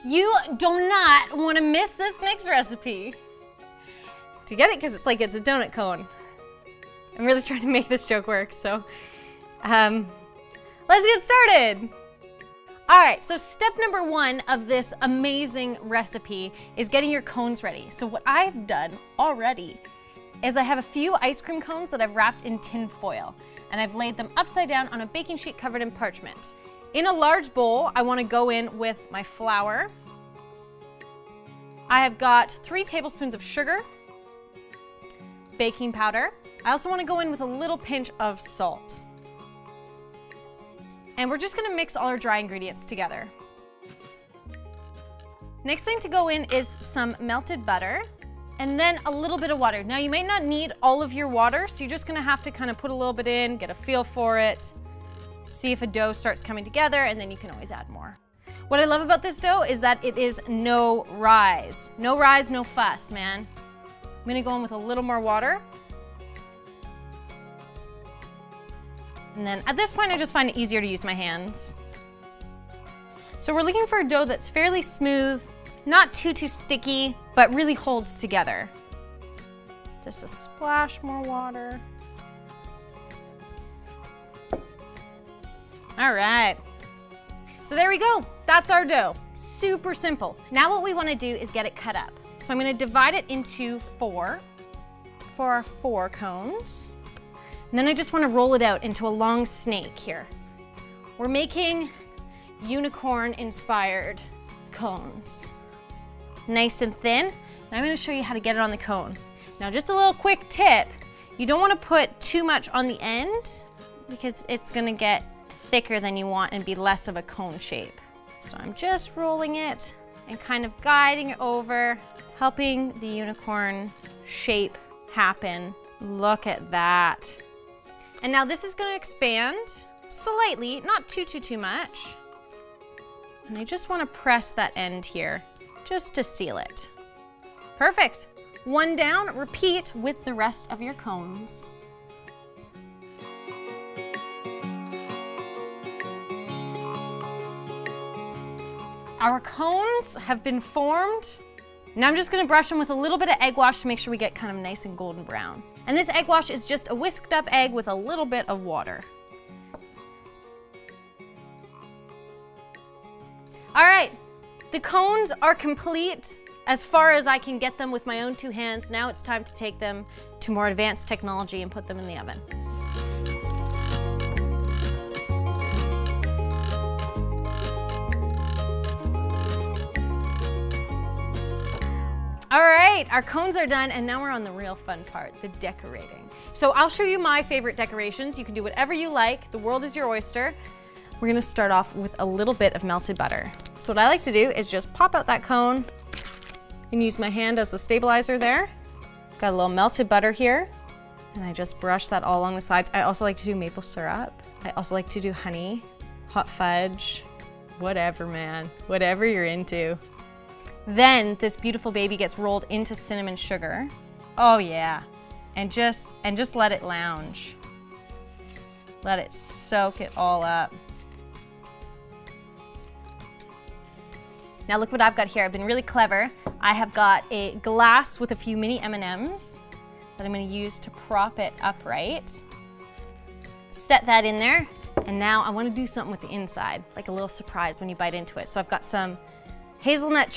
You do not want to miss this next recipe. To get it, because it's like it's a donut cone. I'm really trying to make this joke work, so let's get started. All right, so step number 1 of this amazing recipe is getting your cones ready. So what I've done already is I have a few ice cream cones that I've wrapped in tin foil, and I've laid them upside down on a baking sheet covered in parchment. In a large bowl, I want to go in with my flour. I have got 3 tablespoons of sugar, baking powder. I also want to go in with a little pinch of salt. And we're just going to mix all our dry ingredients together. Next thing to go in is some melted butter and then a little bit of water. Now you may not need all of your water, so you're just going to have to kind of put a little bit in, get a feel for it, see if a dough starts coming together, and then you can always add more. What I love about this dough is that it is no rise. No rise, no fuss, man. I'm gonna go in with a little more water. And then at this point, I just find it easier to use my hands. So we're looking for a dough that's fairly smooth, not too sticky, but really holds together. Just a splash more water. All right. So there we go, that's our dough. Super simple. Now what we wanna do is get it cut up. So I'm gonna divide it into 4 for our 4 cones. And then I just wanna roll it out into a long snake here. We're making unicorn-inspired cones. Nice and thin. Now I'm gonna show you how to get it on the cone. Now just a little quick tip, you don't wanna put too much on the end because it's gonna get thicker than you want and be less of a cone shape. So I'm just rolling it and kind of guiding it over, helping the unicorn shape happen. Look at that. And now this is gonna expand slightly, not too much. And I just wanna press that end here just to seal it. Perfect. 1 down, repeat with the rest of your cones. Our cones have been formed. Now I'm just gonna brush them with a little bit of egg wash to make sure we get kind of nice and golden brown. And this egg wash is just a whisked up egg with a little bit of water. All right, the cones are complete as far as I can get them with my own 2 hands. Now it's time to take them to more advanced technology and put them in the oven. All right, our cones are done, and now we're on the real fun part, the decorating. So I'll show you my favorite decorations. You can do whatever you like. The world is your oyster. We're gonna start off with a little bit of melted butter. So what I like to do is just pop out that cone and use my hand as the stabilizer there. Got a little melted butter here, and I just brush that all along the sides. I also like to do maple syrup. I also like to do honey, hot fudge, whatever, man, whatever you're into. Then this beautiful baby gets rolled into cinnamon sugar. Oh yeah, and just let it lounge. Let it soak it all up. Now look what I've got here. I've been really clever. I have got a glass with a few mini M&Ms that I'm gonna use to prop it upright. Set that in there, and now I wanna do something with the inside, like a little surprise when you bite into it. So I've got some hazelnut